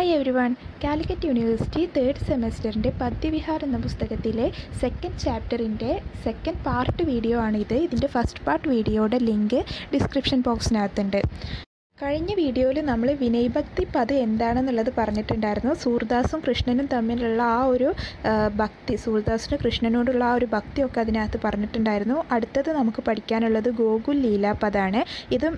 Hi everyone. Calicut university third സെമസ്റ്ററിൻ്റെ പദ്യവിഹാർ എന്ന പുസ്തകത്തിലെ സെക്കൻഡ് ചാപ്റ്ററിൻ്റെ സെക്കൻഡ് പാർട്ട് വീഡിയോ ആണിത്. ഇതിൻ്റെ ഫസ്റ്റ് പാർട്ട് വീഡിയോയുടെ ലിങ്ക് ഡിസ്ക്രിപ്ഷൻ ബോക്സിനകത്തുണ്ട്. കഴിഞ്ഞ വീഡിയോയിൽ നമ്മൾ വിനയഭക്തി പദ് എന്താണെന്നുള്ളത് പറഞ്ഞിട്ടുണ്ടായിരുന്നു. സൂർദാസും കൃഷ്ണനും തമ്മിലുള്ള ആ ഒരു ഭക്തി, സൂർദാസിന് കൃഷ്ണനോടുള്ള ആ ഒരു ഭക്തിയൊക്കെ അതിനകത്ത് പറഞ്ഞിട്ടുണ്ടായിരുന്നു. അടുത്തത് നമുക്ക് പഠിക്കാനുള്ളത് ഗോകുൽ ലീലാപദാണ്. ഇതും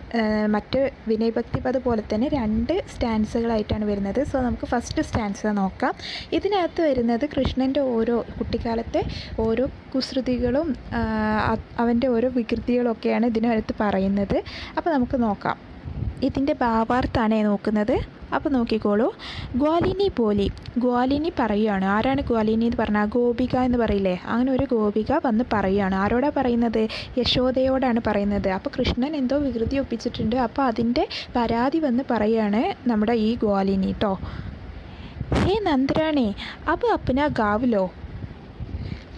മറ്റ് വിനയഭക്തി പദ് പോലെ തന്നെ 2 സ്റ്റാൻസുകളായിട്ടാണ് വരുന്നത്. സോ നമുക്ക് ഫസ്റ്റ് സ്റ്റാൻസ നോക്കാം. ഇതിനകത്ത് വരുന്നത് കൃഷ്ണൻ്റെ ഓരോ കുട്ടിക്കാലത്തെ ഓരോ കുസൃതികളും അവൻ്റെ ഓരോ വികൃതികളൊക്കെയാണ് ഇതിനകത്ത് പറയുന്നത്. അപ്പോൾ നമുക്ക് നോക്കാം. ഇതിൻ്റെ ഭാവാർത്ഥാണ് നോക്കുന്നത്. അപ്പോൾ നോക്കിക്കോളൂ. ഗ്വാലിനി പോലി, ഗ്വാലിനി പറയുകയാണ്. ആരാണ് ഗ്വാലിനി എന്ന് പറഞ്ഞാൽ? ഗോപിക എന്ന് പറയില്ലേ, അങ്ങനെ ഒരു ഗോപിക വന്ന് പറയുകയാണ്. ആരോടാണ് പറയുന്നത്? യശോദയോടാണ് പറയുന്നത്. അപ്പോൾ കൃഷ്ണൻ എന്തോ വികൃതി ഒപ്പിച്ചിട്ടുണ്ട്. അപ്പോൾ അതിൻ്റെ പരാതി വന്ന് പറയുകയാണ് നമ്മുടെ ഈ ഗ്വാലിനി കേട്ടോ. ഹേ നന്ദരാണേ അബ് അപ്ന ഗാവിലോ.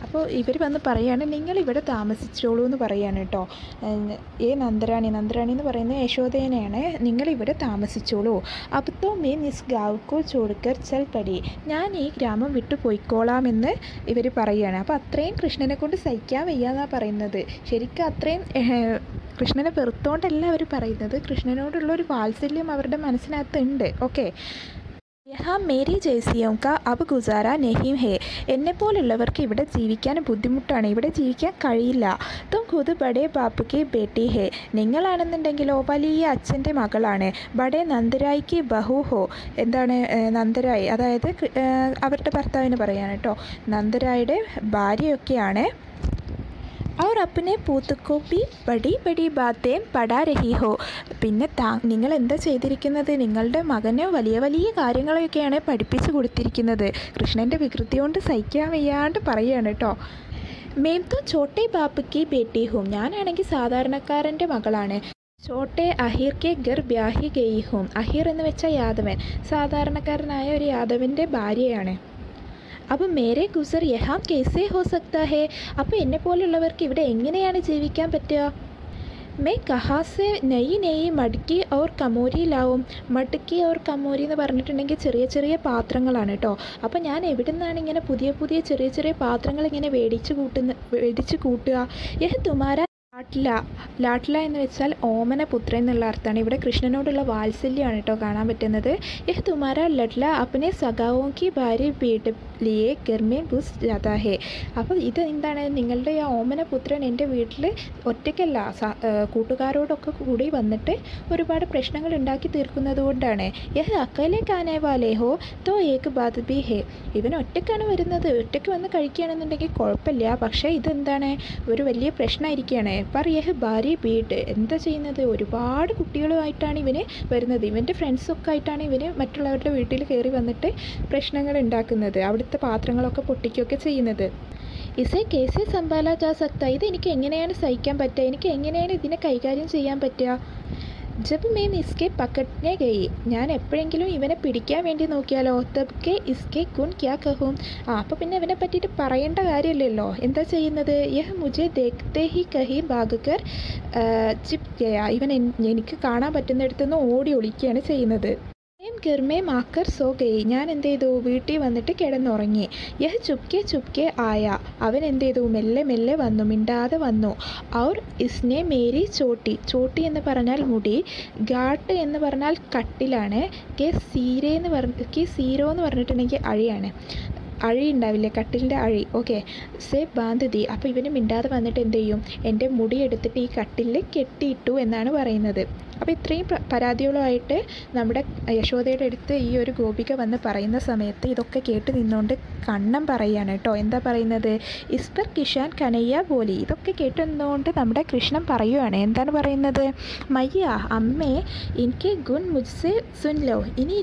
അപ്പോൾ ഇവർ വന്ന് പറയുകയാണ്, നിങ്ങളിവിടെ താമസിച്ചോളൂ എന്ന് പറയുകയാണ് കേട്ടോ. നന്ദരാണി, നന്ദരാണി എന്ന് പറയുന്നത് യശോദേനെയാണ്. നിങ്ങളിവിടെ താമസിച്ചോളൂ. അബ്തോ മേ നിസ് ഗാവ്ക്കോ ചോടുക്കർ ചൽ പടി, ഞാൻ ഈ ഗ്രാമം വിട്ടു പോയിക്കോളാമെന്ന് ഇവർ പറയുകയാണ്. അപ്പോൾ അത്രയും കൃഷ്ണനെ കൊണ്ട് സഹിക്കാൻ വയ്യാന്നാണ് പറയുന്നത്. ശരിക്കും അത്രയും കൃഷ്ണനെ വെറുത്തോണ്ടല്ല അവർ പറയുന്നത്. കൃഷ്ണനോടുള്ളൊരു വാത്സല്യം അവരുടെ മനസ്സിനകത്തുണ്ട്. ഓക്കെ. യഹാ മേരി ജൈസിയോം കാ അബ് ഗുസാര നെഹിം ഹേ, എന്നെപ്പോലുള്ളവർക്ക് ഇവിടെ ജീവിക്കാൻ ബുദ്ധിമുട്ടാണ്, ഇവിടെ ജീവിക്കാൻ കഴിയില്ല. തും ഖുദ് ബഡേ ബാപ്പുക്ക് ബേട്ടി ഹേ, നിങ്ങളാണെന്നുണ്ടെങ്കിലോ വലിയ അച്ഛൻ്റെ മകളാണ്. ബഡേ നന്ദരായിക്ക് ബഹു ഹോ, എന്താണ് നന്ദരായി, അതായത് അവരുടെ ഭർത്താവിന് പറയാണ് കേട്ടോ. നന്ദരായുടെ ഭാര്യയൊക്കെയാണ്. और अपने पूत को भी बड़ी बड़ी बातें पढ़ा रही हो, പിന്നെ നിങ്ങൾ എന്താ ചെയ്തിരിക്കുന്നത്? നിങ്ങളുടെ മകന് വലിയ വലിയ കാര്യങ്ങളൊക്കെയാണ് പഠിപ്പിച്ചു കൊടുത്തിരിക്കുന്നത്. കൃഷ്ണൻ്റെ വികൃതി കൊണ്ട് സഹിക്കാൻ വയ്യാണ്ട് പറയുകയാണ് കേട്ടോ. മേം തോ ഛോട്ടെ ബാപ്പുക്ക് ബേട്ടി ഹൂം, ഞാനാണെങ്കിൽ സാധാരണക്കാരൻ്റെ മകളാണ്. ഛോട്ടെ അഹിർ കെ ഗർ ബ്യാഹി ഗയി ഹൂം, അഹിർ എന്ന് വെച്ചാൽ യാദവൻ, സാധാരണക്കാരനായ ഒരു യാദവൻ്റെ ഭാര്യയാണ്. അപ്പോൾ മേരെ ഗുസർ യഹാ കേസേ ഹോ സക്താ ഹേ, അപ്പോൾ എന്നെ പോലുള്ളവർക്ക് ഇവിടെ എങ്ങനെയാണ് ജീവിക്കാൻ പറ്റുക? മേ കഹാസെ നെയ് നെയ് മടുക്കി ഓർ കമോരി ലാവും. മടുക്കി ഓർ കമോരി എന്ന് പറഞ്ഞിട്ടുണ്ടെങ്കിൽ ചെറിയ ചെറിയ പാത്രങ്ങളാണ് കേട്ടോ. അപ്പോൾ ഞാൻ എവിടെ നിന്നാണ് ഇങ്ങനെ പുതിയ പുതിയ ചെറിയ ചെറിയ പാത്രങ്ങൾ ഇങ്ങനെ മേടിച്ച് കൂട്ടുക? യഹ് തുമാര ലാട്ല, ലാട്ല എന്ന് വെച്ചാൽ ഓമന പുത്രൻ എന്നുള്ള അർത്ഥമാണ്. ഇവിടെ കൃഷ്ണനോടുള്ള വാത്സല്യമാണ് കേട്ടോ കാണാൻ പറ്റുന്നത്. യഹ് തുമാര ലഡ്ല അപ്പനെ സഖാവോം കി ഭാര്യ പീട്ട് ലിയെ ഗർമേ ബുസ് ജാതാ ഹേ, അപ്പോൾ ഇത് എന്താണ്? നിങ്ങളുടെ ആ ഓമന പുത്രൻ എൻ്റെ വീട്ടിൽ ഒറ്റയ്ക്കല്ല, കൂട്ടുകാരോടൊക്കെ കൂടി വന്നിട്ട് ഒരുപാട് പ്രശ്നങ്ങൾ ഉണ്ടാക്കി തീർക്കുന്നത് കൊണ്ടാണ്. യഹ് അക്കലെ കാനേ വാലേ ഹോ തോ ഏക് ബാത് ബി ഹേ, ഇവൻ ഒറ്റയ്ക്കാണ് വരുന്നത്, ഒറ്റയ്ക്ക് വന്ന് കഴിക്കുകയാണെന്നുണ്ടെങ്കിൽ കുഴപ്പമില്ല. പക്ഷേ ഇതെന്താണ്? ഒരു വലിയ പ്രശ്നമായിരിക്കുകയാണ്. പർ യഹ് ഭാര്യ ബീട്ട്, എന്താ ചെയ്യുന്നത്? ഒരുപാട് കുട്ടികളുമായിട്ടാണ് ഇവന് വരുന്നത്. ഇവൻ്റെ ഫ്രണ്ട്സൊക്കെ ആയിട്ടാണ് ഇവന് മറ്റുള്ളവരുടെ വീട്ടിൽ കയറി വന്നിട്ട് പ്രശ്നങ്ങൾ ഉണ്ടാക്കുന്നത്, അവിടുത്തെ പാത്രങ്ങളൊക്കെ പൊട്ടിക്കുകയൊക്കെ ചെയ്യുന്നത്. ഇസേ കേസേ സംഭാല ജാ സക്ത, ഇത് എനിക്ക് എങ്ങനെയാണ് സഹിക്കാൻ പറ്റുക? എനിക്ക് എങ്ങനെയാണ് ഇതിനെ കൈകാര്യം ചെയ്യാൻ പറ്റുക? ജബ് മേം ഇസ്കെ പക്കട്നെ ഗയി, ഞാൻ എപ്പോഴെങ്കിലും ഇവനെ പിടിക്കാൻ വേണ്ടി നോക്കിയാലോ? തബ് കെ ഇസ്കെ ഗുൺ ക്യാ കഹൂം, അപ്പോൾ പിന്നെ ഇവനെ പറ്റിയിട്ട് പറയേണ്ട കാര്യമില്ലല്ലോ. എന്താ ചെയ്യുന്നത്? യഹ് മുझे देखते ही कहीं भागकर ചിപ് ഗയാ, ഇവൻ എനിക്ക് കാണാൻ പറ്റുന്നിടത്തുനിന്ന് ഓടി ഒളിക്കുകയാണ് ചെയ്യുന്നത്. ഗർമേ മാക്കർ സോ ഗയി, ഞാൻ എന്ത് ചെയ്തു? വീട്ടിൽ വന്നിട്ട് കിടന്നുറങ്ങി. യഹ് ചുപ്കെ ചുപ്കെ ആയ, അവൻ എന്ത് ചെയ്തു? മെല്ലെ മെല്ലെ വന്നു, മിണ്ടാതെ വന്നു. ഔർ ഇസ്നെ മേരി ചോട്ടി, ചോട്ടി എന്ന് പറഞ്ഞാൽ മുടി, ഗാട്ട് എന്ന് പറഞ്ഞാൽ കട്ടിലാണ്, സീരോ എന്ന് പറഞ്ഞിട്ടുണ്ടെങ്കിൽ അഴിയാണ്. അഴി ഉണ്ടാവില്ലേ, കട്ടിലിൻ്റെ അഴി. ഓക്കെ. സേ ബാന്ധതി, അപ്പോൾ ഇവന് മിണ്ടാതെ വന്നിട്ട് എന്ത് ചെയ്യും? എൻ്റെ മുടി എടുത്തിട്ട് ഈ കട്ടിലിൽ കെട്ടിയിട്ടു എന്നാണ് പറയുന്നത്. അപ്പോൾ ഇത്രയും പരാതികളുമായിട്ട് നമ്മുടെ യശോദയുടെ അടുത്ത് ഈ ഒരു ഗോപിക വന്ന് പറയുന്ന സമയത്ത് ഇതൊക്കെ കേട്ട് നിന്നുകൊണ്ട് കണ്ണം പറയുകയാണ് കേട്ടോ. എന്താ പറയുന്നത്? ഇസ്പർ കിഷാൻ കനയ്യ ബോലി, ഇതൊക്കെ കേട്ട് നിന്നുകൊണ്ട് നമ്മുടെ കൃഷ്ണൻ പറയുകയാണ്. എന്താണ് പറയുന്നത്? മയ്യ അമ്മേ എനിക്ക് ഗുൺ മുജ്സെ സുൻലോ, ഇനി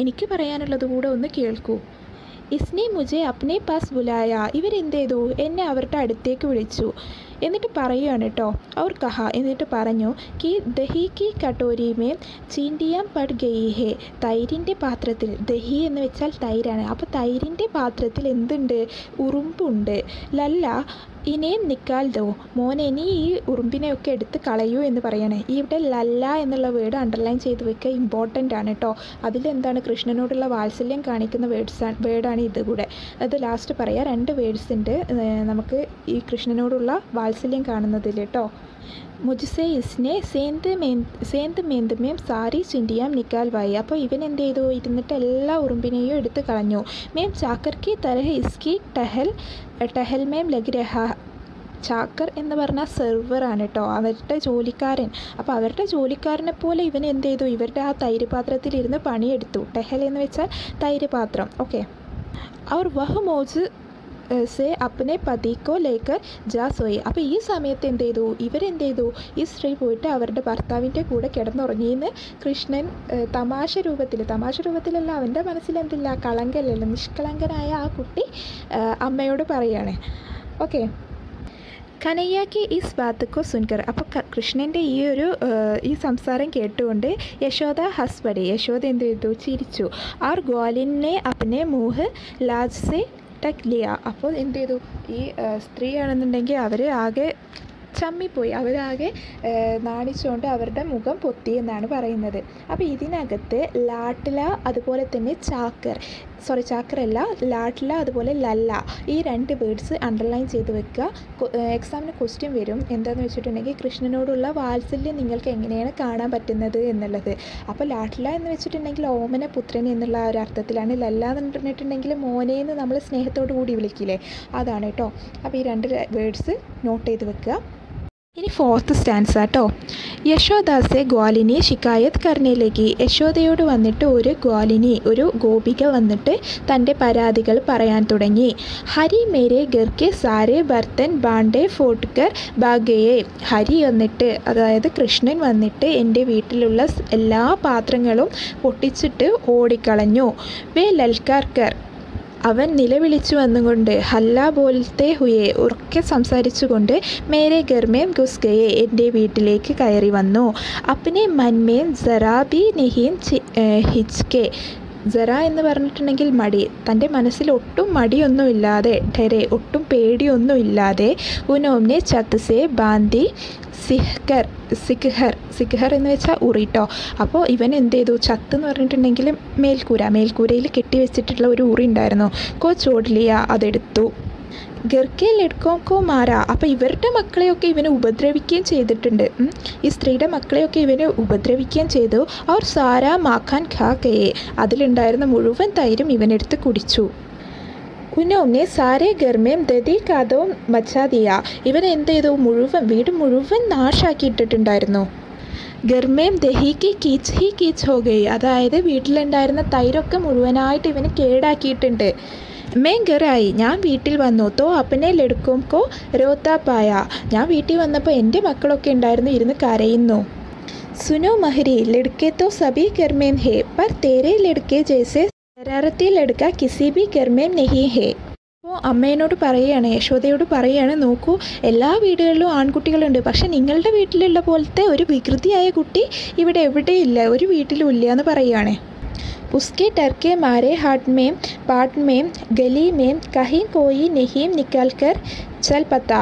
എനിക്ക് പറയാനുള്ളത് കൂടെ ഒന്ന് കേൾക്കൂ. ഇസ്നെ മുझे अपने पास बुलाया, ഇവരെന്ത് ചെയ്തു? എന്നെ അവരുടെ അടുത്തേക്ക് വിളിച്ചു. എന്നിട്ട് പറയുകയാണ് കേട്ടോ. അവർ കഹ, എന്നിട്ട് പറഞ്ഞു, കി ദഹി കി കട്ടോരി മേ ചീണ്ടിയാം പട് ഗയി ഹേ, തൈരിൻ്റെ പാത്രത്തിൽ, ദഹി എന്ന് വെച്ചാൽ തൈരാണ്, അപ്പോൾ തൈരിൻ്റെ പാത്രത്തിൽ എന്തുണ്ട്? ഉറുമ്പുണ്ട്. ലല്ല ഇനിയും നിക്കാൽ ദോ, മോനെ ഇനി ഈ ഉറുമ്പിനെയൊക്കെ എടുത്ത് കളയൂ എന്ന് പറയണേ. ഇവിടെ ലല്ല എന്നുള്ള വേർഡ് അണ്ടർലൈൻ ചെയ്ത് വെക്കുക, ഇമ്പോർട്ടൻ്റ് ആണ് കേട്ടോ. അതിലെന്താണ് കൃഷ്ണനോടുള്ള വാത്സല്യം കാണിക്കുന്ന വേർഡാണ് ഇത് കൂടെ. അത് ലാസ്റ്റ് പറയാം. 2 വേർഡ്സ് ഉണ്ട് നമുക്ക് ഈ കൃഷ്ണനോടുള്ള വാത്സല്യം കാണുന്നതിൽ കേട്ടോ. മുജ്സെ ഇസ്നെ സേന്ത് മേന്ത് സാരി ചിന്തിയാം നിക്കാൽ വായി. അപ്പോൾ ഇവൻ എന്ത് ചെയ്തു, ഇരുന്നിട്ട് എല്ലാ ഉറുമ്പിനെയും എടുത്ത് കളഞ്ഞു. മേം ചാക്കർ കി തരഹ് ഇസ്കി ടഹൽ മേം ലഗ് രഹാ. ചാക്കർ എന്ന് പറഞ്ഞാൽ സെർവറാണ് കേട്ടോ, അവരുടെ ജോലിക്കാരൻ. അപ്പോൾ അവരുടെ ജോലിക്കാരനെ പോലെ ഇവൻ എന്ത് ചെയ്തു, ഇവരുടെ ആ തൈര് പാത്രത്തിലിരുന്ന് പണിയെടുത്തു. ടെഹൽ എന്ന് വെച്ചാൽ തൈര് പാത്രം. ഓക്കെ. അവർ വഹ് മോജ് സെ അപ്പനെ പതിക്കോ ലേക്കർ ജാ സോയി. അപ്പോൾ ഈ സമയത്ത് എന്ത് ചെയ്തു, ഇവരെന്ത് ചെയ്തു, ഈ സ്ത്രീ പോയിട്ട് അവരുടെ ഭർത്താവിൻ്റെ കൂടെ കിടന്നുറങ്ങിയെന്ന് കൃഷ്ണൻ തമാശ രൂപത്തിലല്ല, അവൻ്റെ മനസ്സിലെന്തില്ല, കളങ്കല്ലല്ലോ, നിഷ്കളങ്കനായ ആ കുട്ടി അമ്മയോട് പറയാണ്. ഓക്കെ. കനയ്യാക്ക് ഈ ബാത്തക്കോ സുൻകർ. അപ്പോൾ കൃഷ്ണൻ്റെ ഈ സംസാരം കേട്ടുകൊണ്ട് യശോദ ഹസ്ബഡെ, യശോദ എന്ത് ചെയ്തു, ചിരിച്ചു. ആർ ഗ്വാലിനെ അപ്പനെ മൂഹ് ലാജ് സെ ടക് ലിയ. അപ്പോൾ എന്ത് ചെയ്തു, ഈ സ്ത്രീയാണെന്നുണ്ടെങ്കിൽ അവർ ആകെ ചമ്മിപ്പോയി, അവരാകെ നാണിച്ചുകൊണ്ട് അവരുടെ മുഖം പൊത്തി എന്നാണ് പറയുന്നത്. അപ്പോൾ ഇതിനകത്ത് ലാട്ട്ല അതുപോലെ തന്നെ ചാക്കറല്ല, ലാട്ട്ല അതുപോലെ ലല്ല, ഈ 2 വേർഡ്സ് അണ്ടർലൈൻ ചെയ്ത് വെക്കുക. എക്സാമിന് ക്വസ്റ്റ്യൻ വരും. എന്താണെന്ന് വെച്ചിട്ടുണ്ടെങ്കിൽ കൃഷ്ണനോടുള്ള വാത്സല്യം നിങ്ങൾക്ക് എങ്ങനെയാണ് കാണാൻ പറ്റുന്നത് എന്നുള്ളത്. അപ്പോൾ ലാട്ട്ല എന്ന് വെച്ചിട്ടുണ്ടെങ്കിൽ ഓമന പുത്രൻ എന്നുള്ള ഒരു അർത്ഥത്തിലാണ്. ലല്ല എന്ന് പറഞ്ഞിട്ടുണ്ടെങ്കിൽ മോനേന്ന് നമ്മൾ സ്നേഹത്തോടു കൂടി വിളിക്കില്ലേ, അതാണ് കേട്ടോ. അപ്പോൾ ഈ 2 വേർഡ്സ് നോട്ട് ചെയ്ത് വെക്കുക. ഇനി 4th സ്റ്റാൻസ കേട്ടോ. യശോദാസെ ഗ്വാലിനി ശിക്കായത് കർണയിലേക്ക്. യശോദയോട് വന്നിട്ട് ഒരു ഗോപിക വന്നിട്ട് തൻ്റെ പരാതികൾ പറയാൻ തുടങ്ങി. ഹരി മേരെ ഗർക്കെ സാരെ ബർത്തൻ ബാണ്ടെ ഫോട്ട്കർ ബാഗയെ. ഹരി വന്നിട്ട്, അതായത് കൃഷ്ണൻ വന്നിട്ട് എൻ്റെ വീട്ടിലുള്ള എല്ലാ പാത്രങ്ങളും പൊട്ടിച്ചിട്ട് ഓടിക്കളഞ്ഞു. വേ ലൽക്കാർക്കർ, അവൻ നിലവിളിച്ചു വന്നുകൊണ്ട്, ഹല്ല ബോൽത്തെ ഹുയെ, ഉറക്കെ സംസാരിച്ചുകൊണ്ട്, മേരെ ഗർമേം ഗുസ്കയെ, എൻ്റെ വീട്ടിലേക്ക് കയറി വന്നു. അപ്പനെ മൻമേം ജറാബി നെഹീം ഹിച്കെ. ജറ എന്ന് പറഞ്ഞിട്ടുണ്ടെങ്കിൽ മടി, തൻ്റെ മനസ്സിൽ ഒട്ടും മടിയൊന്നുമില്ലാതെ, ഒട്ടും പേടിയൊന്നുമില്ലാതെ, ഉനോംനെ ചത്സെ ബാന്തി സിഖർ എന്ന് വെച്ചാൽ ഉറിട്ടോ. അപ്പോൾ ഇവൻ എന്ത് ചെയ്തു, ചത്ത് എന്ന് പറഞ്ഞിട്ടുണ്ടെങ്കിൽ മേൽക്കൂരയിൽ കെട്ടിവെച്ചിട്ടുള്ള ഒരു ഉറി ഉണ്ടായിരുന്നു. ചോടലിയ, അതെടുത്തു. ഗർക്കെ ലഡ്കോക്കോ മാര. അപ്പോൾ ഇവരുടെ മക്കളെയൊക്കെ ഇവന് ഉപദ്രവിക്കുകയും ചെയ്തിട്ടുണ്ട്. ഈ സ്ത്രീയുടെ മക്കളെയൊക്കെ ഇവന് ഉപദ്രവിക്കുകയും ചെയ്തു. അവർ സാരാ മാഖാൻ ഖാ കയെ, അതിലുണ്ടായിരുന്ന മുഴുവൻ തൈരും ഇവനെടുത്ത് കുടിച്ചു. ഉന്നോനെ സാരേ ഗർമേം ദതി കാതോ മച്ചാദിയ. ഇവൻ എന്ത് ചെയ്തു, വീട് മുഴുവൻ നാശാക്കിയിട്ടിട്ടുണ്ടായിരുന്നു. ഗർമേം ദഹിക്ക് കീച്ച് ഹോ ഗയി. അതായത് വീട്ടിലുണ്ടായിരുന്ന തൈരൊക്കെ മുഴുവനായിട്ട് ഇവന് കേടാക്കിയിട്ടുണ്ട്. മേ ഗറായി, ഞാൻ വീട്ടിൽ വന്നു. തോ അപ്പനെ ലഡ്കോംകോ രോത്താ പായ. ഞാൻ വീട്ടിൽ വന്നപ്പോൾ എൻ്റെ മക്കളൊക്കെ ഉണ്ടായിരുന്നു, ഇരുന്ന് കരയുന്നു. സുനോ മഹരി, ലഡ്കെ തോ സബി ഗർമേം ഹേ പർ തേരെ ലഡ്കെ ജैसे ശരാരത്തി ലഡ്ക കിസി ബി ഗർമേം നെഹി ഹേ. അപ്പോൾ അമ്മേനോട് പറയുകയാണ്, യശോദയോട് പറയുകയാണ്, നോക്കൂ, എല്ലാ വീടുകളിലും ആൺകുട്ടികളുണ്ട്, പക്ഷെ നിങ്ങളുടെ വീട്ടിലുള്ള പോലത്തെ ഒരു വികൃതിയായ കുട്ടി ഇവിടെ എവിടെയില്ല, ഒരു വീട്ടിലും ഇല്ല എന്ന് പറയുകയാണ്. उसके डर के मारे पाट में गली में कहीं कोई नहीं निकल कर चल पता.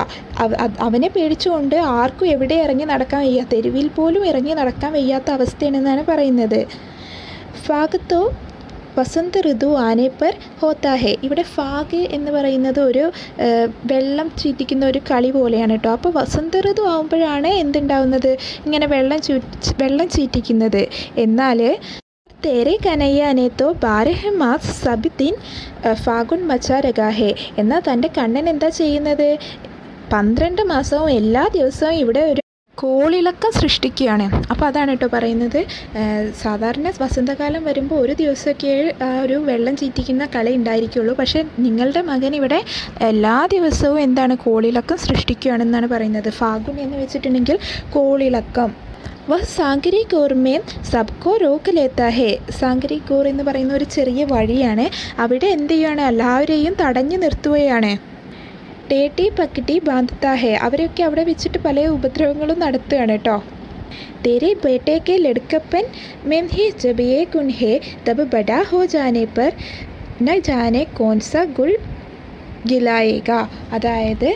അവനെ പേടിച്ചുകൊണ്ട് ആർക്കും എവിടെ ഇറങ്ങി നടക്കാൻ വയ്യ, തെരുവിൽ പോലും ഇറങ്ങി നടക്കാൻ വയ്യാത്ത അവസ്ഥയാണെന്നാണ് പറയുന്നത്. ഫാഗത്തോ വസന്ത ഋതു ആനേപ്പർ ഹോത്താ ഹേ. ഇവിടെ ഫാഗ് എന്ന് പറയുന്നത് ഒരു വെള്ളം ചീറ്റിക്കുന്ന ഒരു കളി പോലെയാണ് കേട്ടോ. അപ്പോൾ വസന്ത ഋതു ആകുമ്പോഴാണ് എന്തുണ്ടാവുന്നത്, ഇങ്ങനെ വെള്ളം ചീറ്റിക്കുന്നത്. എന്നാൽ തേരെ കനയ്യാനെ തോ 12 മാസ് സബ് ദിൻ ഫാഗുൻ മച്ചാ രഗാ ഹേ. എന്നാൽ തൻ്റെ കണ്ണൻ എന്താ ചെയ്യുന്നത്, 12 മാസവും എല്ലാ ദിവസവും ഇവിടെ ഒരു കോളിളക്കം സൃഷ്ടിക്കുകയാണ്. അപ്പോൾ അതാണ് കേട്ടോ പറയുന്നത്. സാധാരണ വസന്തകാലം വരുമ്പോൾ ഒരു ദിവസമൊക്കെ ഒരു വെള്ളം ചീറ്റിക്കുന്ന കളി ഉണ്ടായിരിക്കുള്ളൂ. പക്ഷേ നിങ്ങളുടെ മകൻ ഇവിടെ എല്ലാ ദിവസവും എന്താണ്, കോളിളക്കം സൃഷ്ടിക്കുകയാണെന്നാണ് പറയുന്നത്. ഫാഗുൻ എന്ന് വെച്ചിട്ടുണ്ടെങ്കിൽ കോളിളക്കം. വഹ് സാങ്കരി കോർമേം സബ്കോ റോക്ക് ലേത്താ ഹേ. സാങ്കരി കോർ എന്ന് പറയുന്ന ഒരു ചെറിയ വഴിയാണ്. അവിടെ എന്ത് ചെയ്യുകയാണ്, എല്ലാവരെയും തടഞ്ഞു നിർത്തുകയാണ്. ടേട്ടി പക്കിട്ടി ബാന്ധത്താ ഹേ. അവരൊക്കെ അവിടെ വെച്ചിട്ട് പല ഉപദ്രവങ്ങളും നടത്തുകയാണ് കേട്ടോ. तेरे बेटे के लड़कपन में ही जब ये गुण है तब बड़ा हो जाने पर न जाने कौन सा गुल ഗിലായേക, അതായത്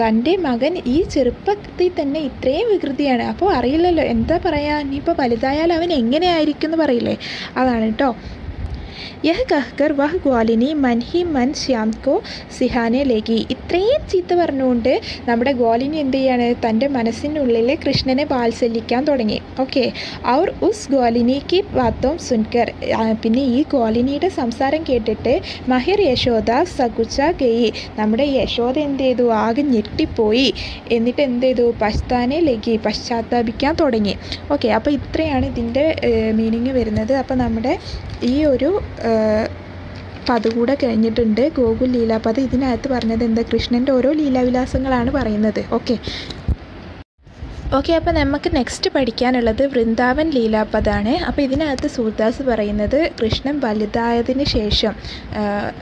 തൻ്റെ മകൻ ഈ ചെറുപ്പത്തിൽ തന്നെ ഇത്രയും വികൃതിയാണ്, അപ്പോൾ അറിയില്ലല്ലോ എന്താ പറയുക, ഇനിയിപ്പോൾ വലുതായാൽ അവൻ എങ്ങനെയായിരിക്കും എന്ന് പറയില്ലേ, അതാണ് കേട്ടോ. യഹ് കഹ്കർ വഹ് ഗ്വാലിനി മൻ ഹി മൻ ശ്യാം കോ സിഹാനെ ലേഗി. ഇത്രയും ചീത്ത പറഞ്ഞുകൊണ്ട് നമ്മുടെ ഗ്വാലിനി എന്ത് ചെയ്യാണ്, തൻ്റെ മനസ്സിനുള്ളിൽ കൃഷ്ണനെ വാത്സല്യിക്കാൻ തുടങ്ങി. ഓക്കെ, ഔർ ഉസ് ഗ്വാലിനി കി ബാത്തോം സുൻകർ, പിന്നെ ഈ ഗ്വാലിനിയുടെ സംസാരം കേട്ടിട്ട് മഹിർ യശോദ സകുച്ച ഗയി, നമ്മുടെ യശോദ എന്ത് ചെയ്തു, ആകെ ഞെട്ടിപ്പോയി. എന്നിട്ട് എന്ത് ചെയ്തു, പശ്ചാത്താനെ ലേഗി, പശ്ചാത്താപിക്കാൻ തുടങ്ങി. ഓക്കെ, അപ്പോൾ ഇത്രയാണ് ഇതിൻ്റെ മീനിങ് വരുന്നത്. അപ്പോൾ നമ്മുടെ ഈ ഒരു പദകൂടെ കഴിഞ്ഞിട്ടുണ്ട്, ഗോകുൽ ലീലാപദ. ഇതിനകത്ത് പറഞ്ഞത് എന്താ, കൃഷ്ണൻ്റെ ഓരോ ലീലാവിലാസങ്ങളാണ് പറയുന്നത്. ഓക്കെ, അപ്പോൾ നമുക്ക് നെക്സ്റ്റ് പഠിക്കാനുള്ളത് വൃന്ദാവൻ ലീലാപദാണ്. അപ്പോൾ ഇതിനകത്ത് സൂർദാസ് പറയുന്നത് കൃഷ്ണൻ വലുതായതിന് ശേഷം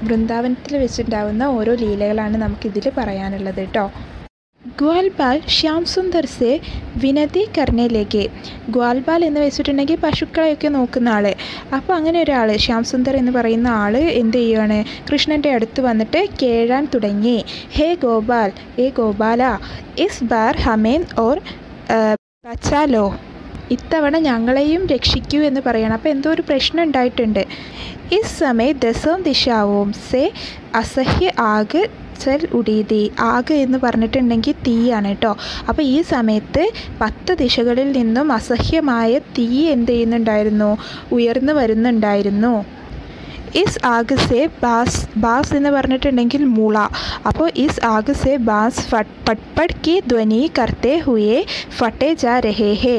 വൃന്ദാവനത്തിൽ വെച്ചിട്ടുണ്ടാകുന്ന ഓരോ ലീലകളാണ് നമുക്കിതിൽ പറയാനുള്ളത് കേട്ടോ. ഗ്വാൽബാൽ ശ്യാം സുന്ദർ സെ വിനതി കർണയിലേക്ക്. ഗ്വാൽബാൽ എന്ന് വെച്ചിട്ടുണ്ടെങ്കിൽ പശുക്കളെയൊക്കെ നോക്കുന്ന ആൾ. അപ്പോൾ അങ്ങനെ ഒരാൾ ശ്യാം സുന്ദർ എന്ന് പറയുന്ന ആൾ എന്ത് ചെയ്യുകയാണ്, കൃഷ്ണൻ്റെ അടുത്ത് വന്നിട്ട് കേഴാൻ തുടങ്ങി. ഹേ ഗോപാൽ, ഏ ഗോപാല, ഇസ് ബാർ ഹമേൻ ഓർ ബച്ചാലോ, ഇത്തവണ ഞങ്ങളെയും രക്ഷിക്കൂ എന്ന് പറയണം. അപ്പോൾ എന്തോ ഒരു പ്രശ്നം ഉണ്ടായിട്ടുണ്ട്. ഇസ് സമയ ദസോം ദിശാവോം സെ അസഹ്യ ആഗ് ചൽ ഉടീതി. ആഗ് എന്ന് പറഞ്ഞിട്ടുണ്ടെങ്കിൽ തീയാണ് കേട്ടോ. അപ്പോൾ ഈ സമയത്ത് 10 ദിശകളിൽ നിന്നും അസഹ്യമായ തീ എന്ത് ചെയ്യുന്നുണ്ടായിരുന്നു, ഉയർന്നു വരുന്നുണ്ടായിരുന്നു. ഇസ് ആഗ് സെ ബാസ്, ബാസ് എന്ന് പറഞ്ഞിട്ടുണ്ടെങ്കിൽ മുള. അപ്പോൾ ഇസ് ആഗ് സെ ബാസ് പട്പട് കി ധ്വനി കർത്തേ ഹുയേ ഫട്ടേ ജാ രഹേ ഹേ.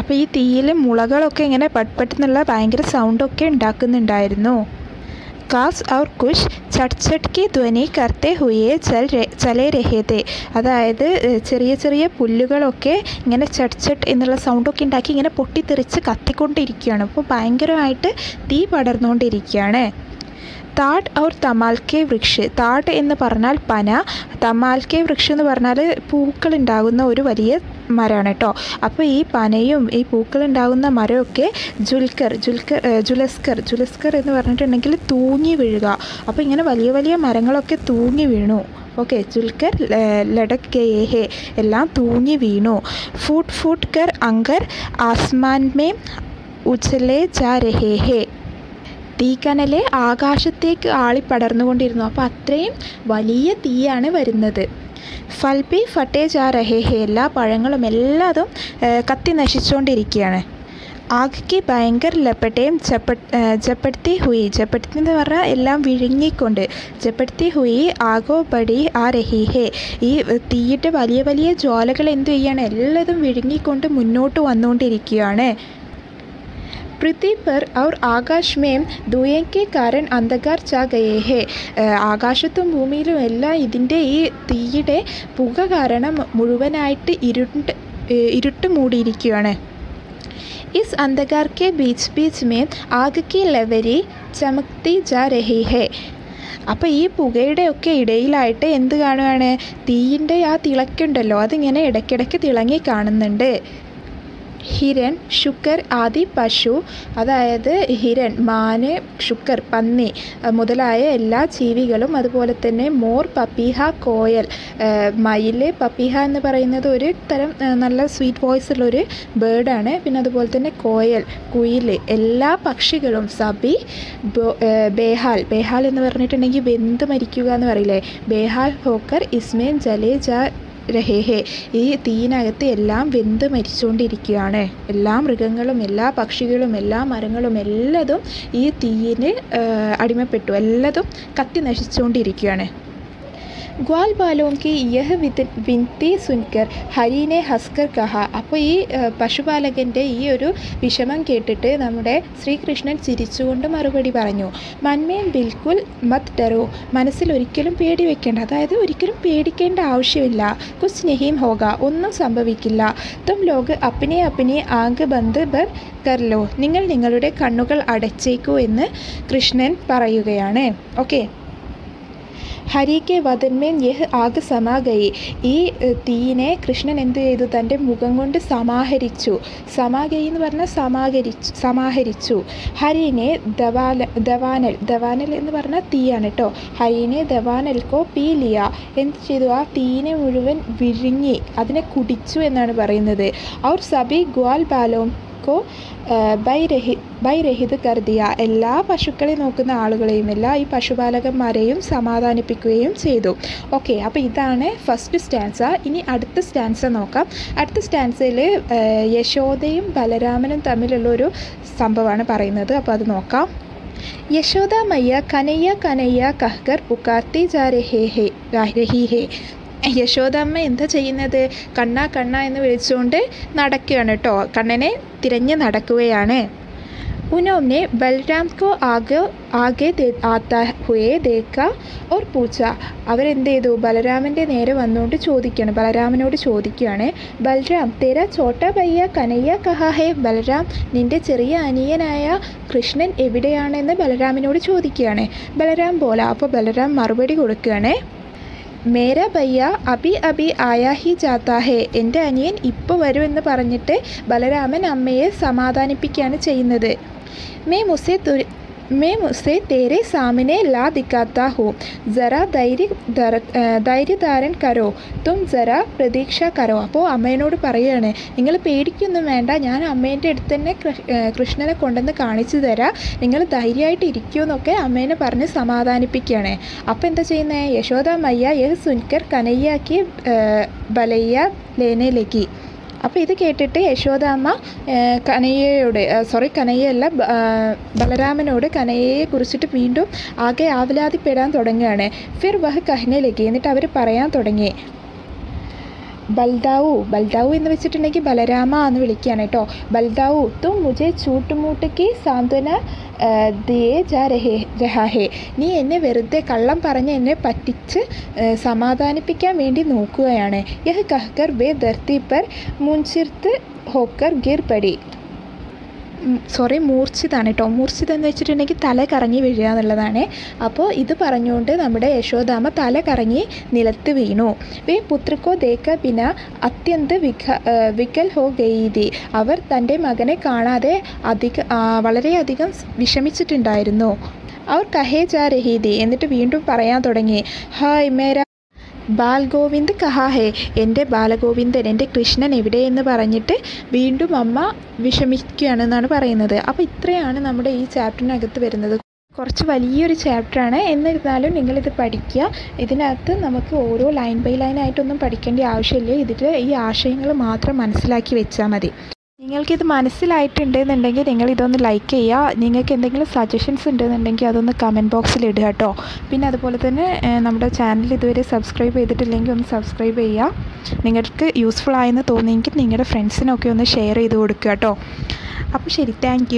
അപ്പോൾ ഈ തീയിൽ മുളകളൊക്കെ ഇങ്ങനെ പട്പട്ട് എന്നുള്ള ഭയങ്കര സൗണ്ടൊക്കെ ഉണ്ടാക്കുന്നുണ്ടായിരുന്നു. കാസ് ഔർ കുഷ് ചട്ട് ചട്ട് കി ധ്വനി കർത്തേ ഹുയേ ചലേ രഹേ തേ, അതായത് ചെറിയ ചെറിയ പുല്ലുകളൊക്കെ ഇങ്ങനെ ചട്ട് ചട്ട് എന്നുള്ള സൗണ്ടൊക്കെ ഉണ്ടാക്കി ഇങ്ങനെ പൊട്ടിത്തെറിച്ച് കത്തിക്കൊണ്ടിരിക്കുകയാണ്. അപ്പോൾ ഭയങ്കരമായിട്ട് തീ പടർന്നുകൊണ്ടിരിക്കുകയാണ്. താട് ഔർ തമാൽക്കെ വൃക്ഷ്, താട് എന്ന് പറഞ്ഞാൽ പന, തമാൽക്കെ വൃക്ഷ് എന്ന് പറഞ്ഞാൽ പൂക്കളുണ്ടാകുന്ന ഒരു വലിയ മരമാണ് കേട്ടോ. അപ്പോൾ ഈ പനയും ഈ പൂക്കളുണ്ടാകുന്ന മരമൊക്കെ ജുലസ്കർ എന്ന് പറഞ്ഞിട്ടുണ്ടെങ്കിൽ തൂങ്ങി വീഴുക. അപ്പോൾ ഇങ്ങനെ വലിയ വലിയ മരങ്ങളൊക്കെ തൂങ്ങി വീണു. ഓക്കെ, ജുൽക്കർ ലഡക് ഗയേ ഹേ, എല്ലാം തൂങ്ങി വീണു. ഫൂട്ട് ഫൂട്ട് കർ അങ്കർ ആസ്മാൻ മേ ഉഛലേ ജാ രഹേ ഹേ, തീക്കനലെ ആകാശത്തേക്ക് ആളിപ്പടർന്നുകൊണ്ടിരുന്നു. അപ്പോൾ അത്രയും വലിയ തീയാണ് വരുന്നത്. ഫൽബി ഫട്ടേ ജാ രഹേ ഹേ, എല്ലാ പഴങ്ങളും എല്ലാതും കത്തി നശിച്ചുകൊണ്ടിരിക്കുകയാണ്. ആഗ്ക്ക് ഭയങ്കര ലപ്പട്ടയും ജപ്പടുത്തി ഹുയി, ജപ്പടുത്തി എന്ന് പറഞ്ഞാൽ എല്ലാം വിഴുങ്ങിക്കൊണ്ട്, ജപ്പടുത്തി ഹുയി ആഗോ ബടി ആ രഹി ഹേ, ഈ തീയുടെ വലിയ വലിയ ജ്വാലകൾ എന്തു ചെയ്യാണ്, എല്ലാതും വിഴുങ്ങിക്കൊണ്ട് മുന്നോട്ട് വന്നുകൊണ്ടിരിക്കുകയാണ്. पृथ्वी पर और आकाश में धुएं के कारण अंधकार छा गए हैं, ആകാശത്തും ഭൂമിയിലും എല്ലാം ഇതിൻ്റെ ഈ തീയുടെ പുക കാരണം മുഴുവനായിട്ട് ഇരുട്ട് മൂടിയിരിക്കുകയാണ്. इस अंधकार के बीच बीच में आग की लहरी चमकती जा रही है. അപ്പോൾ ഈ പുകയുടെ ഒക്കെ ഇടയിലായിട്ട് എന്ത് കാണുകയാണ്, തീയിൻ്റെ ആ തിളക്കുണ്ടല്ലോ അതിങ്ങനെ ഇടയ്ക്കിടയ്ക്ക് തിളങ്ങി കാണുന്നുണ്ട്. ഹിരൺ, ശുക്കർ ആദി പശു, അതായത് ഹിരൺ, മാന്, ശുക്കർ, പന്നി മുതലായ എല്ലാ ജീവികളും, അതുപോലെ തന്നെ മോർ, പപ്പീഹ, കോയൽ, മയിൽ, പപ്പീഹ എന്ന് പറയുന്നത് ഒരു തരം നല്ല സ്വീറ്റ് വോയിസ് ഉള്ളൊരു ബേർഡാണ്. പിന്നെ അതുപോലെ തന്നെ കോയൽ, കുയിൽ, എല്ലാ പക്ഷികളും, സബി, ബേഹാൽ എന്ന് പറഞ്ഞിട്ടുണ്ടെങ്കിൽ വെന്ത് മരിക്കുക എന്ന് പറയില്ലേ, ബേഹാൽ ഹോക്കർ ഇസ്മേൻ ജലേ ജാ രഹേ ഹേ, ഈ തീയിനകത്ത് എല്ലാം വെന്ത് മരിച്ചുകൊണ്ടിരിക്കുകയാണ്. എല്ലാ മൃഗങ്ങളും എല്ലാ പക്ഷികളും എല്ലാ മരങ്ങളും എല്ലാതും ഈ തീയിന് അടിമപ്പെട്ടു, എല്ലാതും കത്തി നശിച്ചുകൊണ്ടിരിക്കുകയാണ്. ग्वाल बालों की यह विनती सुनकर ഹരി ने हंसकर कहा. അപ്പോൾ ഈ പശുപാലകൻ്റെ ഈ ഒരു വിഷമം കേട്ടിട്ട് നമ്മുടെ ശ്രീകൃഷ്ണൻ ചിരിച്ചുകൊണ്ട് മറുപടി പറഞ്ഞു. മന്മേ ബിൽക്കുൽ മത് ഡറോ, മനസ്സിൽ ഒരിക്കലും പേടി വെക്കേണ്ട, അതായത് ഒരിക്കലും പേടിക്കേണ്ട ആവശ്യമില്ല. കുച്ച് നഹീം ഹോഗ, ഒന്നും സംഭവിക്കില്ല. തും ലോഗ് അപ്നെ അപ്നെ ആങ്ക് ബന്ദ് ബർ കർലോ, നിങ്ങൾ നിങ്ങളുടെ കണ്ണുകൾ അടച്ചേക്കൂ എന്ന് കൃഷ്ണൻ പറയുകയാണ്. Okay, Hari K Watan may യഹ് ആഗ് സമാ ഗയി. ഈ തീയിനെ കൃഷ്ണൻ എന്ത് ചെയ്തു? തൻ്റെ മുഖം കൊണ്ട് സമാഹരിച്ചു. സമാ ഗയി എന്ന് പറഞ്ഞാൽ സമാഹരിച്ചു. ഹരിനെ ദവാനൽ എന്ന് പറഞ്ഞാൽ തീയാണ് കേട്ടോ. ഹരിനെ ദവാനൽ കോ പീ ലിയ. എന്ത് ചെയ്തു? ആ തീയിനെ മുഴുവൻ വിഴുങ്ങി, അതിനെ കുടിച്ചു എന്നാണ് പറയുന്നത്. ഔർ സബി ഗ്വാൽ ബാലോം കോ ബൈരഹിത് കർദിയ. എല്ലാ പശുക്കളെ നോക്കുന്ന ആളുകളെയും ഈ പശുപാലകന്മാരെയും സമാധാനിപ്പിക്കുകയും ചെയ്തു. ഓക്കെ, അപ്പോൾ ഇതാണ് ഫസ്റ്റ് സ്റ്റാൻസ. ഇനി അടുത്ത സ്റ്റാൻസ നോക്കാം. അടുത്ത സ്റ്റാൻസയിൽ യശോദയും ബലരാമനും തമ്മിലുള്ളൊരു സംഭവമാണ് പറയുന്നത്. അപ്പോൾ അത് നോക്കാം. യശോദ മയ്യ കനയ്യ കനയ്യ കഹ്കർ പുകാർത്തി ജാ രഹി ഹേ. യശോദാമ്മ എന്താ ചെയ്യുന്നത്? കണ്ണ കണ്ണ എന്ന് വിളിച്ചുകൊണ്ട് നടക്കുകയാണ് കേട്ടോ. കണ്ണനെ തിരഞ്ഞ് നടക്കുകയാണ്. ഉനോനെ ബൽറാം കോ ആകെ ആത്താ ഹുയെ ദേക്ക ഓർ പൂച്ച. അവരെന്ത് ചെയ്തു? ബലരാമൻ്റെ നേരെ വന്നുകൊണ്ട് ബലരാമനോട് ചോദിക്കുകയാണ്, ബൽറാം തെര ചോട്ടാ ഭയ്യ കനയ്യ കഹാ ഹേ. ബലരാം, നിൻ്റെ ചെറിയ അനിയനായ കൃഷ്ണൻ എവിടെയാണെന്ന് ബലരാമനോട് ചോദിക്കുകയാണ്. ബലരാം ബോല. അപ്പോൾ ബലരാം മറുപടി കൊടുക്കുകയാണ്, മേര ഭയ്യ അഭി ആയാ ഹി ജാത്താ ഹേ. എൻ്റെ അനിയൻ ഇപ്പോൾ വരുമെന്ന് പറഞ്ഞിട്ട് ബലരാമൻ അമ്മയെ സമാധാനിപ്പിക്കുകയാണ് ചെയ്യുന്നത്. मैं मुझसे तेरे सामने ला दिखाता हूँ, ज़रा ധൈര്യ ധാരൻ കരോ, തും ജറാ പ്രതീക്ഷ കരോ. അപ്പോൾ അമ്മേനോട് പറയുകയാണ്, നിങ്ങൾ പേടിക്കൊന്നും വേണ്ട, ഞാൻ അമ്മേൻ്റെ അടുത്ത് തന്നെ കൃഷ്ണനെ കൊണ്ടുവന്ന് കാണിച്ചു തരാം, നിങ്ങൾ ധൈര്യമായിട്ട് ഇരിക്കുമെന്നൊക്കെ അമ്മേനെ പറഞ്ഞ് സമാധാനിപ്പിക്കുകയാണ്. അപ്പോൾ എന്താ ചെയ്യുന്നത്? യശോദ മയ്യ യഹ് സുൻകർ കനയ്യാക്കി ബലയ്യ ലേനെ ലഗി. അപ്പോൾ ഇത് കേട്ടിട്ട് യശോദാമ്മ കനയ്യയല്ല ബലരാമനോട് കനയ്യയെ കുറിച്ചിട്ട് വീണ്ടും ആകെ ആവലാതിപ്പെടാൻ തുടങ്ങുകയാണ്. ഫിർ വഹ് കഹ്നെ ലഗി. എന്നിട്ട് അവർ പറയാൻ തുടങ്ങി, ബൽദാവു എന്ന് വെച്ചിട്ടുണ്ടെങ്കിൽ ബലരാമ എന്ന് വിളിക്കുകയാണ് കേട്ടോ. ബൽദാവു തും മുझे झूठ मूठ की സാന്ത്വന ദിയേ ജാ രഹാ ഹേ. നീ എന്നെ വെറുതെ കള്ളം പറഞ്ഞ് എന്നെ പറ്റിച്ച് സമാധാനിപ്പിക്കാൻ വേണ്ടി നോക്കുകയാണ്. യഹ് കഹ്കർ വേ ധർത്തി പർ മുൻചിർത്ത് ഹോക്കർ ഗിർ പടി. മൂർച്ഛിതാണ് കേട്ടോ. മൂർച്ഛിത എന്ന് വെച്ചിട്ടുണ്ടെങ്കിൽ തല കറങ്ങി വീഴുക എന്നുള്ളതാണ്. അപ്പോൾ ഇത് പറഞ്ഞുകൊണ്ട് നമ്മുടെ യശോദാമ്മ തല കറങ്ങി നിലത്ത് വീണു. വേ പുത്രക്കോ ദേക്ക ബിന അത്യന്ത വികൽ ഹോ ഗയി. അവർ തൻ്റെ മകനെ കാണാതെ വളരെയധികം വിഷമിച്ചിട്ടുണ്ടായിരുന്നു. അവർ കഹേ ജാ രഹി തി. എന്നിട്ട് വീണ്ടും പറയാൻ തുടങ്ങി, ഹായ് മേര ബാൽഗോവിന്ദ് കഹാ ഹേ. എൻ്റെ ബാലഗോവിന്ദൻ, എൻ്റെ കൃഷ്ണൻ എവിടെയെന്ന് പറഞ്ഞിട്ട് വീണ്ടും അമ്മ വിഷമിക്കുകയാണെന്നാണ് പറയുന്നത്. അപ്പോൾ ഇത്രയാണ് നമ്മുടെ ഈ ചാപ്റ്ററിനകത്ത് വരുന്നത്. കുറച്ച് വലിയൊരു ചാപ്റ്ററാണ്, എന്നിരുന്നാലും നിങ്ങളിത് പഠിക്കുക. ഇതിനകത്ത് നമുക്ക് ഓരോ ലൈൻ ബൈ ലൈനായിട്ടൊന്നും പഠിക്കേണ്ട ആവശ്യമില്ല. ഇതിൽ ഈ ആശയങ്ങൾ മാത്രം മനസ്സിലാക്കി വെച്ചാൽ മതി. നിങ്ങൾക്കിത് മനസ്സിലായിട്ടുണ്ടെന്നുണ്ടെങ്കിൽ നിങ്ങളിതൊന്ന് ലൈക്ക് ചെയ്യുക. നിങ്ങൾക്ക് എന്തെങ്കിലും സജഷൻസ് ഉണ്ടെന്നുണ്ടെങ്കിൽ അതൊന്ന് കമൻറ്റ് ബോക്സിൽ ഇടുക കേട്ടോ. പിന്നെ അതുപോലെ തന്നെ നമ്മുടെ ചാനൽ ഇതുവരെ സബ്സ്ക്രൈബ് ചെയ്തിട്ടില്ലെങ്കിൽ ഒന്ന് സബ്സ്ക്രൈബ് ചെയ്യുക. നിങ്ങൾക്ക് യൂസ്ഫുൾ ആയെന്ന് തോന്നിയെങ്കിൽ നിങ്ങളുടെ ഫ്രണ്ട്സിനൊക്കെ ഒന്ന് ഷെയർ ചെയ്ത് കൊടുക്കുക കേട്ടോ. അപ്പോൾ ശരി, താങ്ക്